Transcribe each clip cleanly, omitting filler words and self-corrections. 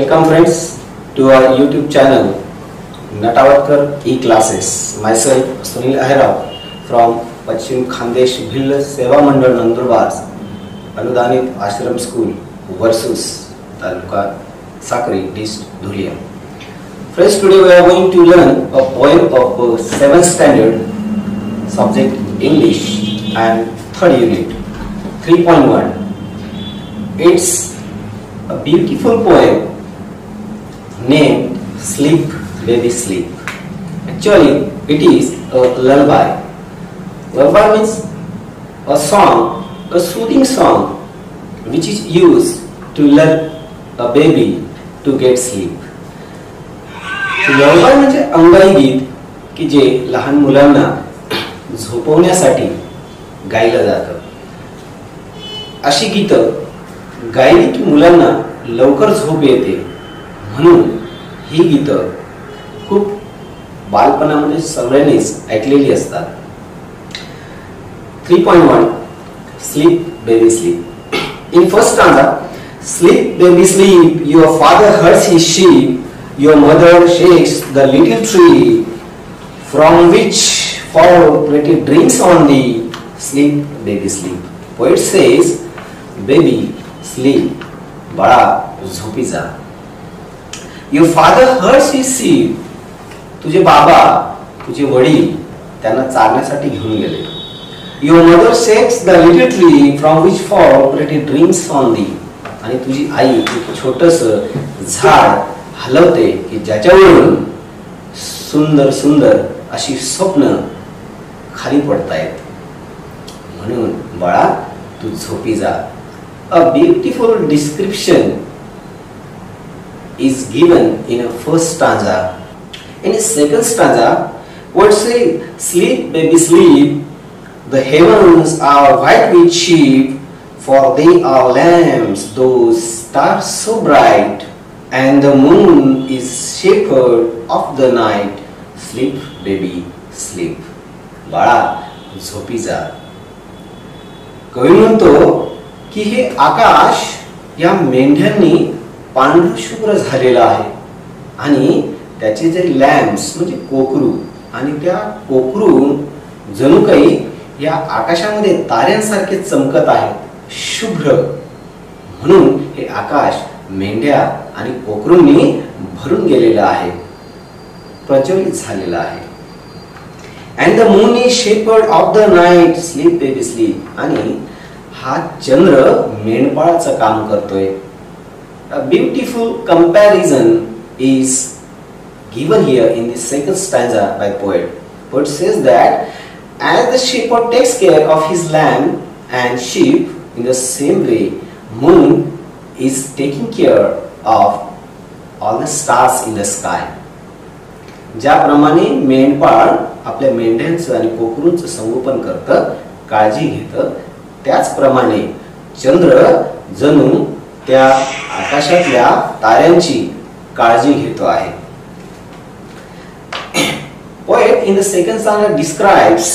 Welcome friends to our YouTube channel Natavatkar E-Classes. Myself Sunil Ahera from Pachchim Khandesh Bhill Seva Mandal Nandurbar Anudanit Ashram School versus Taluka Sakri District Dhulia. Friends, today we are going to learn a poem of 7th standard subject English and 3rd unit 3.1. It's a beautiful poem named Sleep Baby Sleep. Actually, it is a lullaby. Lullaby means a song, a soothing song which is used to lull a baby to get sleep. lullaby म्हणजे अंगाई गीत की जे लहान मुलांना झोपवण्यासाठी गायलं जातं. अशी गीतं गायली की मुलांना लवकर झोप येते म्हणून ही गीतं खूप बालपणामध्ये सगळ्यांनीच ऐकलेली असतात. 3.1 Sleep Baby Sleep. In first stanza, sleep baby sleep, your father herds his sheep, your mother shakes the little tree from which fall pretty dreams on thee. Sleep baby sleep. Poet says, baby sleep, बाळा झोपी जा. Your father herds his sheep. तुझे बाबा, तुझे वडील त्यांना चारण्यासाठी घेऊन गेले. Your mother shakes the little tree from which fall pretty dreams on thee. आणि तुझी आई एक छोटंसं झाड हलवते की ज्याच्यावरून सुंदर सुंदर अशी स्वप्न खाली पडतायत. म्हणून बाळा तू झोपी जा. A beautiful description is given in a first stanza. In a second stanza, what say, sleep baby sleep, the heavens are white with sheep, for they are lamps, those stars so bright, and the moon is shepherd of the night. Sleep baby sleep. बाळा झोपी जा. कवी म्हणतो की हे आकाश या मेंढ्यांनी पांढरशुभ्र झालेलं आहे आणि त्याचे जे लॅम्प्स म्हणजे कोकरू आणि त्या कोकरून जणू काही या आकाशामध्ये ताऱ्यांसारखे चमकत आहेत, शुभ्र. म्हणून हे आकाश मेंढ्या आणि कोकरूंनी भरून गेलेलं आहे, प्रज्वलित झालेलं आहे. And the moon is shepherd of the night. Sleep baby sleep. आणि हा चंद्र मेंढपाळाचं काम करतोय. A beautiful comparison is given here in the second stanza by poet. Poet says that as the shepherd takes care of his lamb and sheep, in the same way moon is taking care of all the stars in the sky. ज्याप्रमाणे मेंढपाळ आपल्या मेंढ्यांचं आणि कोकरूंचं संगोपन करतं, काळजी घेतं, त्याचप्रमाणे चंद्र जणू त्या आकाशातल्या ताऱ्यांची काळजी घेतो आहे. Poet in the second stanza describes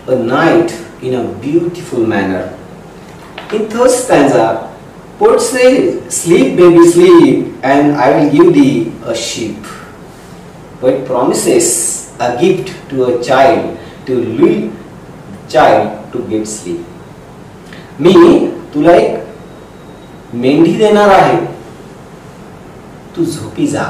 a night in a beautiful manner. In third stanza, poet says, sleep baby sleep, and I will give thee a sheep. Poet promises a gift to a child to lull child to get sleep. मी तुला एक मेंढी देणार आहे, तू झोपी जा.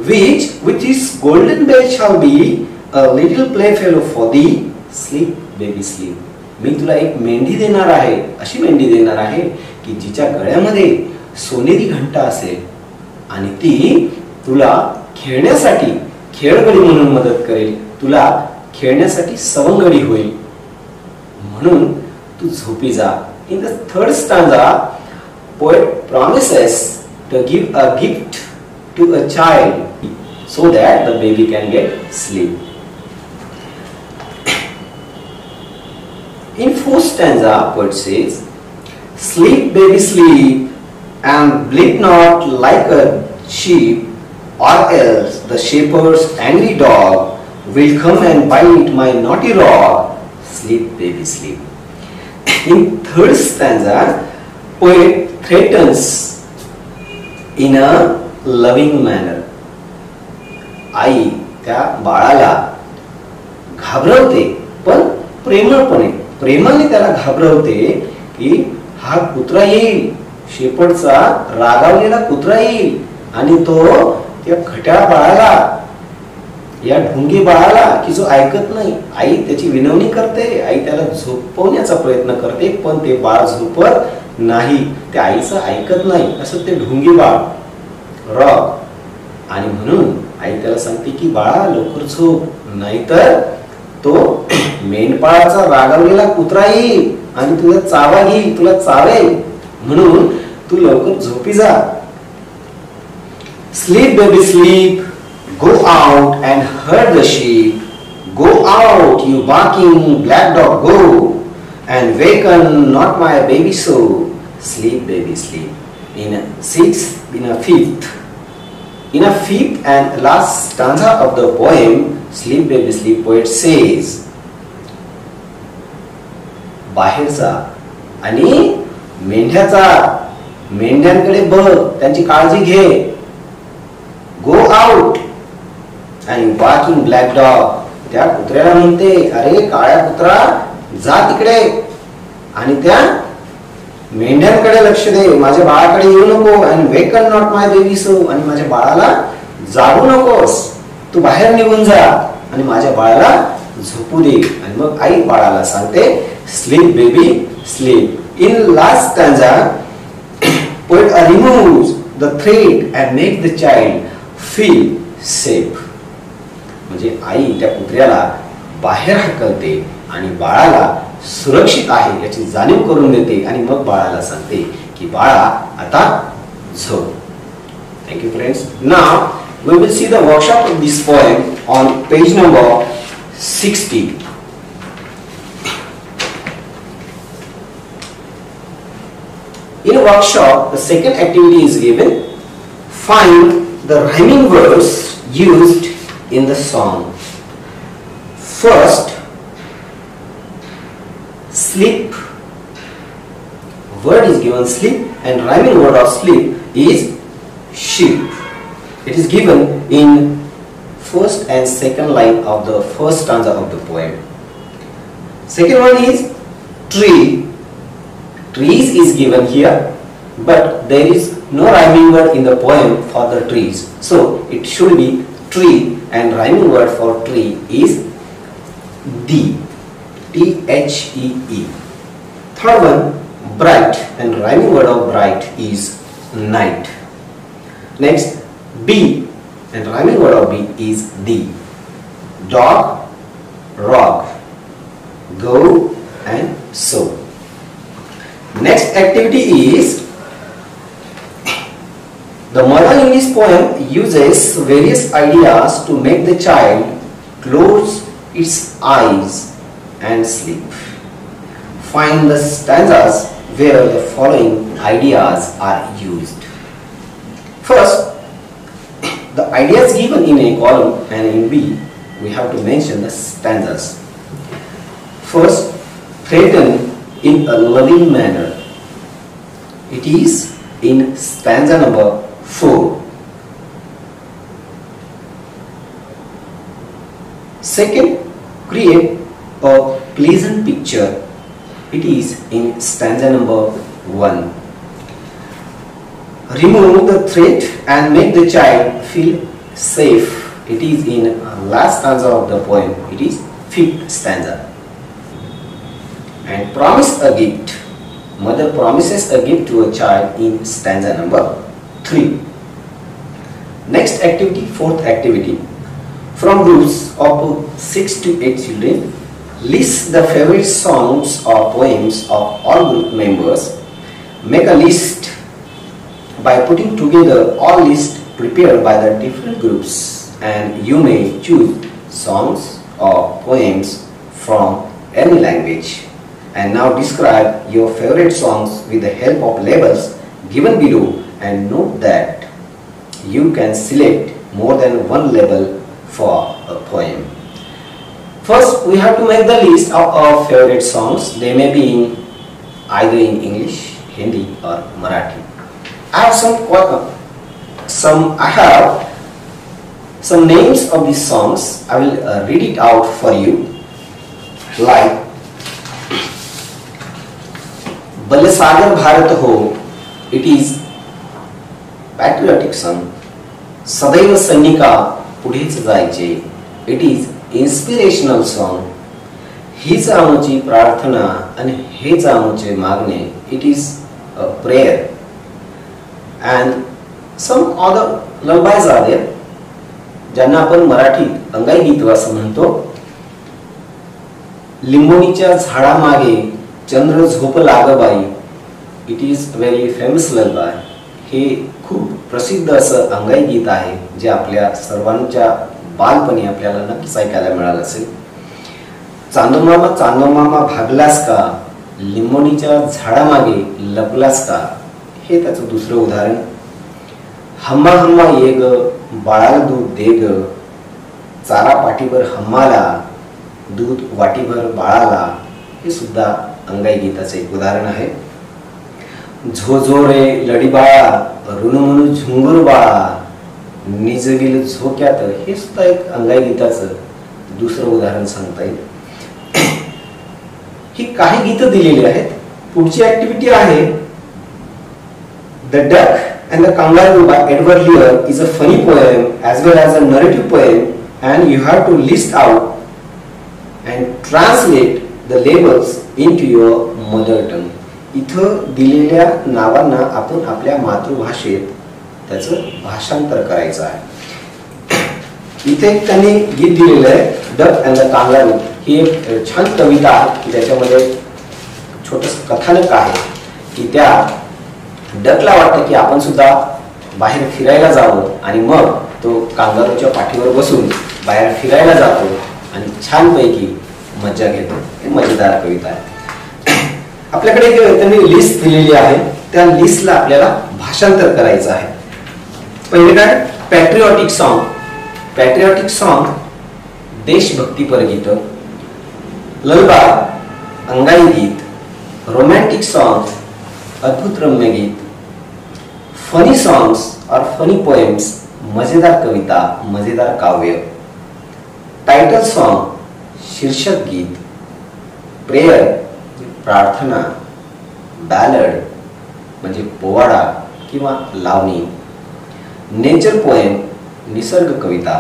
Which with his golden bell shall be a little playfellow for thee. Sleep baby sleep. मी तुला एक मेंढी देणार आहे, अशी मेंढी देणार आहे की जिच्या गळ्यामध्ये सोनेरी घंटा असेल आणि ती तुला खेळण्यासाठी खेळगडी म्हणून मदत करेल, तुला खेळण्यासाठी सवंगडी होईल. म्हणून तू झोपी जा. In the third stanza, poet promises to give a gift to a child so that the baby can get sleep. In fourth stanza, poet says, sleep baby sleep, and bleat not like a sheep, or else the shepherd's angry dog will come and bite my naughty rod. Sleep baby sleep. In third stanza, poet threatens in a loving manner. आई त्या बाळाला घाबरवते, पण प्रेमळपणे, प्रेमाने त्याला घाबरवते की हा कुत्रा येईल, शेपटचा रागावलेला कुत्रा येईल आणि तो त्या खट्या बाळाला, या ढोंगी बाळाला की जो ऐकत नाही, आई त्याची विनवणी करते, आई त्याला झोपवण्याचा प्रयत्न करते, पण ते बाळ झोपत नाही, त्या आईचं ऐकत नाही, असं ते ढोंगी बाळ रॉक. आणि म्हणून आई त्याला सांगते की बाळा लवकर झोप, नाहीतर तो मेंढपाळाचा रागावलेला कुत्रा येईल आणि तुला चावा घेईल, तुला चावेल, म्हणून तू लवकर झोपी जा. Sleep baby sleep, go out and herd the sheep. Go out you barking black dog go, and waken not my baby so. Sleep baby sleep. In a fifth and last stanza of the poem, Sleep baby sleep, poet says, बाहेर जा आणि मेंढ्याचा, मेंढ्यांकडे बघ, त्यांची काळजी घे. Go out आणि barking black dog, त्या कुत्र्याला म्हणते, अरे काळ्या कुत्रा जा तिकडे आणि त्या मेंढ्यांकडे लक्ष दे, माझ्या बाळाकडे येऊ नको. आणि woken not my baby so, आणि माझ्या बाळाला जागू नकोस, तू बाहेर निघून जा आणि माझ्या बाळाला झोपू दे. आणि मग आई बाळाला सांगते, sleep baby sleep. In last stanza poet removes the threat and makes the child feel safe. म्हणजे आई त्या कुत्र्याला बाहेर हकलते आणि बाळाला सुरक्षित आहे याची जाणीव करून देते आणि मग बाळाला सांगते की बाळा आता झोप. Thank you friends. Now we will see the workshop of this poem on page number 60. In a workshop, the second activity is given. Find the rhyming words used in the song. First, sleep. Word is given sleep and rhyming word of sleep is sheep. It is given in first and second line of the first stanza of the poem. Second one is tree. Trees is given here, but there is no rhyming word in the poem for the trees, so it should be tree, and rhyming word for tree is the, T-H-E-E. Third one, bright, and rhyming word of bright is night. Next, bee, and rhyming word of bee is the. Dog, rock, go and so. Next activity is, the mother in this poem uses various ideas to make the child close its eyes and sleep. Find the stanzas where the following ideas are used. First, the ideas given in a column, and in B we have to mention the stanzas. First, threaten in a loving manner. It is in stanza number 4. Second, create a pleasant picture. It is in stanza number 1. Remove the threat and make the child feel safe. It is in last stanza of the poem. It is 5th stanza. And promise a gift. Mother promises a gift to a child in stanza number 3. Next activity, fourth activity. From groups of 6 to 8 children, list the favorite songs or poems of all group members. Make a list by putting together all lists prepared by the different groups, and you may choose songs or poems from any language. And now describe your favorite songs with the help of labels given below, and note that you can select more than one label for a poem. First, we have to make the list of our favorite songs. They may be either in English, Hindi or Marathi. I have some I have some names of these songs. I will read it out for you. Like बलसागर Bharat हो, it is patriotic song. सदैव सैनिका पुढेच जायचे, it is inspirational song. हीच आमची प्रार्थना आणि हेच आमचे मागणे, it is a prayer. And some other lullabies are there, ज्यांना आपण मराठीत अंगाई गीत असं म्हणतो. लिंबोणीच्या झाडामागे चंद्र झोप लागबाई, it is very famous lullaby. हे खूप प्रसिद्ध असं अंगाई गीत आहे जे आपल्या सर्वांच्या बालपणी आपल्याला नक्कीच ऐकायला मिळालं असेल. चांदोमामा भागलास का, लिंबोणीच्या झाडामागे लपलास का, हे त्याचं दुसरं उदाहरण. हम्मा हम्मा ये ग, बाळाला दूध दे ग, चारा पाठीवर हम्माला, दूध वाटीभर बाळाला, हे सुद्धा अंगाई गीताचे एक उदाहरण आहे. झो झो रे लडी बाळा, रुणमुणू झुंगूर बाळा, निजविल झोक्यात, हे सुद्धा एक अंगाई गीताचं दुसरं उदाहरण सांगता येईल. ही काही गीतं दिलेली आहेत. पुढची ऍक्टिव्हिटी आहे the duck and the Kangaroo by Edward Lear is a funny poem as well as a narrative poem, and you have to list out and translate the labels into your mother tongue. इथं दिलेल्या नावांना आपण आपल्या मातृभाषेत त्याचं भाषांतर करायचं आहे. इथे त्यांनी गीत दिलेलं आहे डक अँड द कांगारू. ही एक छान कविता आहे की ज्याच्यामध्ये छोटंसं कथानक आहे की त्या डकला वाटतं की आपण सुद्धा बाहेर फिरायला जावं आणि मग तो कांगारूच्या पाठीवर बसून बाहेर फिरायला जातो आणि छानपैकी मजा घेतो. हे मजेदार कविता आहे. आपल्याकडे त्यांनी लिस्ट दिलेली आहे, त्या लिस्टला आपल्याला भाषांतर करायचं आहे. पहिले काय, पॅट्रिऑटिक सॉन्ग. पॅट्रिऑटिक सॉन्ग देशभक्तीपर गीत, ललबा अंगाई गीत, रोमॅन्टिक सॉन्ग अद्भुत रम्य गीत, फनी सॉन्ग्स और फनी पोएम्स मजेदार कविता, मजेदार काव्य, टाइटल सॉन्ग शीर्षक गीत, प्रेयर प्रार्थना, बॅलड म्हणजे पोवाडा किंवा लावणी, नेचर पोएम निसर्ग कविता,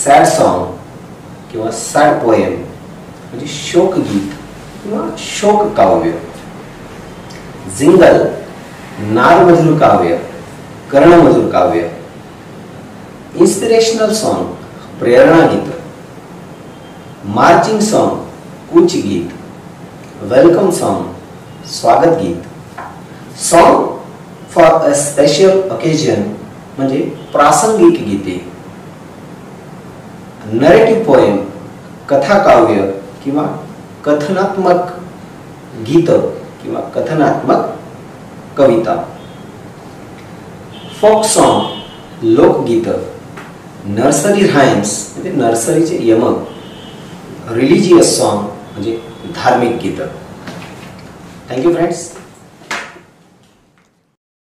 सॅड सॉन्ग किंवा सॅड पोएम म्हणजे शोक गीत किंवा शोक काव्य, जिंगल नादमधुर काव्य, कर्णमधुर काव्य, इन्स्पिरेशनल सॉन्ग प्रेरणा गीत, मार्चिंग सॉन्ग कूच गीत, वेलकम सॉन्ग स्वागत गीत, song for a special occasion म्हणजे प्रासंगिक गीते, नरेटिव्ह पोएम कथा काव्य किंवा कथनात्मक गीत किंवा कथनात्मक कविता, फोक सॉन्ग लोकगीत, नर्सरी राइम्स म्हणजे नर्सरीचे यमक, रिलीजियस सॉन्ग म्हणजे धार्मिक गीत. Thank you friends.